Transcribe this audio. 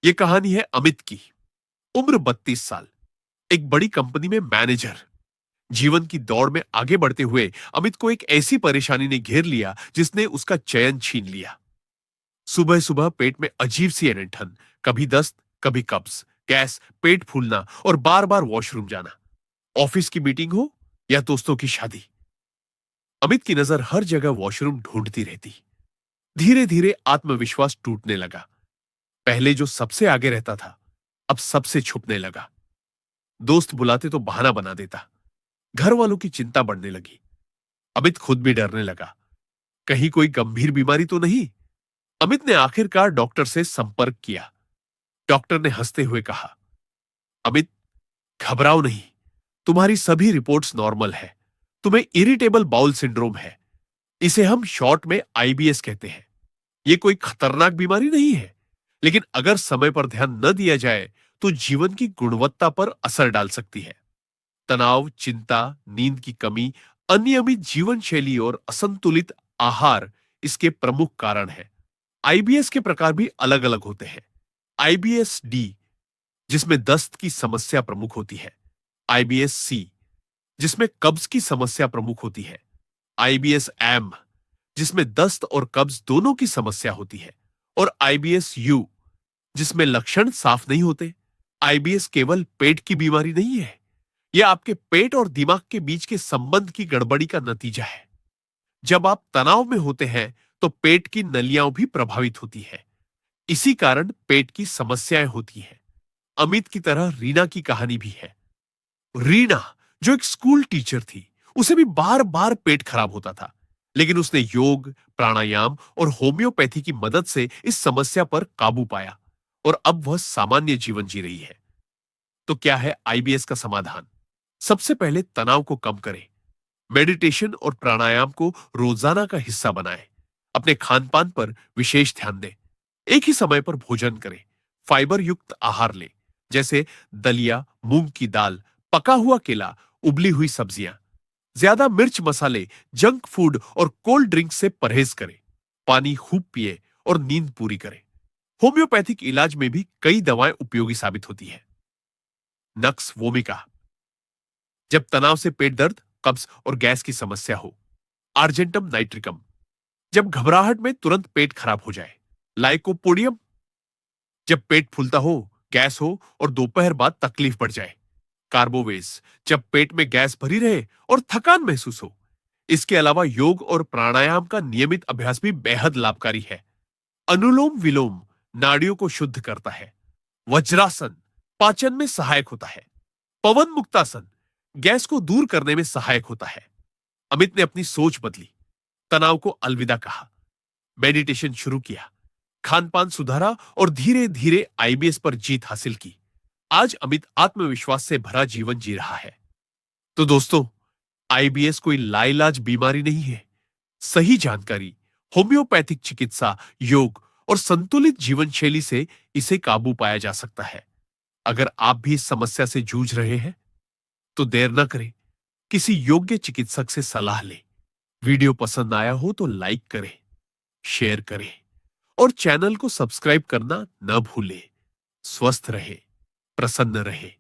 ये कहानी है अमित की। उम्र 32 साल, एक बड़ी कंपनी में मैनेजर। जीवन की दौड़ में आगे बढ़ते हुए अमित को एक ऐसी परेशानी ने घेर लिया जिसने उसका चयन छीन लिया। सुबह सुबह पेट में अजीब सी ऐंठन, कभी दस्त, कभी कब्ज, गैस, पेट फूलना और बार बार वॉशरूम जाना। ऑफिस की मीटिंग हो या दोस्तों की शादी, अमित की नजर हर जगह वॉशरूम ढूंढती रहती। धीरे धीरे आत्मविश्वास टूटने लगा। पहले जो सबसे आगे रहता था, अब सबसे छुपने लगा। दोस्त बुलाते तो बहाना बना देता। घर वालों की चिंता बढ़ने लगी। अमित खुद भी डरने लगा, कहीं कोई गंभीर बीमारी तो नहीं। अमित ने आखिरकार डॉक्टर से संपर्क किया। डॉक्टर ने हंसते हुए कहा, अमित, घबराओ नहीं, तुम्हारी सभी रिपोर्ट्स नॉर्मल है। तुम्हें इरिटेबल बाउल सिंड्रोम है। इसे हम शॉर्ट में आईबीएस कहते हैं। ये कोई खतरनाक बीमारी नहीं है, लेकिन अगर समय पर ध्यान न दिया जाए तो जीवन की गुणवत्ता पर असर डाल सकती है। तनाव, चिंता, नींद की कमी, अनियमित जीवन शैली और असंतुलित आहार इसके प्रमुख कारण हैं। आईबीएस के प्रकार भी अलग अलग होते हैं। आईबीएस डी, जिसमें दस्त की समस्या प्रमुख होती है। आईबीएस सी, जिसमें कब्ज की समस्या प्रमुख होती है। आईबीएस एम, जिसमें दस्त और कब्ज दोनों की समस्या होती है। और आईबीएस यू, जिसमें लक्षण साफ नहीं होते। आईबीएस केवल पेट की बीमारी नहीं है, यह आपके पेट और दिमाग के बीच के संबंध की गड़बड़ी का नतीजा है। जब आप तनाव में होते हैं तो पेट की नलियां भी प्रभावित होती है। इसी कारण पेट की समस्याएं होती हैं। अमित की तरह रीना की कहानी भी है। रीना, जो एक स्कूल टीचर थी, उसे भी बार बार पेट खराब होता था, लेकिन उसने योग, प्राणायाम और होम्योपैथी की मदद से इस समस्या पर काबू पाया और अब वह सामान्य जीवन जी रही है। तो क्या है आईबीएस का समाधान? सबसे पहले तनाव को कम करें। मेडिटेशन और प्राणायाम को रोजाना का हिस्सा बनाएं। अपने खान पान पर विशेष ध्यान दें। एक ही समय पर भोजन करें। फाइबर युक्त आहार लें, जैसे दलिया, मूंग की दाल, पका हुआ केला, उबली हुई सब्जियां। ज्यादा मिर्च मसाले, जंक फूड और कोल्ड ड्रिंक से परहेज करें। पानी खूब पिए और नींद पूरी करें। होम्योपैथिक इलाज में भी कई दवाएं उपयोगी साबित होती है। नक्स वोमिका, जब तनाव से पेट दर्द, कब्ज और गैस की समस्या हो। आर्जेंटम नाइट्रिकम, जब घबराहट में तुरंत पेट खराब हो जाए। लाइकोपोडियम, जब पेट फूलता हो, गैस हो और दोपहर बाद तकलीफ बढ़ जाए। कार्बोवेस, जब पेट में गैस भरी रहे और थकान महसूस हो। इसके अलावा योग और प्राणायाम का नियमित अभ्यास भी बेहद लाभकारी है। अनुलोम विलोम नाड़ियों को शुद्ध करता है। वज्रासन पाचन में सहायक होता है। पवन मुक्तासन गैस को दूर करने में सहायक होता है। अमित ने अपनी सोच बदली, तनाव को अलविदा कहा, मेडिटेशन शुरू किया, खान पान सुधारा और धीरे धीरे आईबीएस पर जीत हासिल की। आज अमित आत्मविश्वास से भरा जीवन जी रहा है। तो दोस्तों, आईबीएस कोई लाइलाज बीमारी नहीं है। सही जानकारी, होम्योपैथिक चिकित्सा, योग और संतुलित जीवन शैली से इसे काबू पाया जा सकता है। अगर आप भी इस समस्या से जूझ रहे हैं तो देर न करें, किसी योग्य चिकित्सक से सलाह लें। वीडियो पसंद आया हो तो लाइक करें, शेयर करें और चैनल को सब्सक्राइब करना न भूलें। स्वस्थ रहे, प्रसन्न रहे।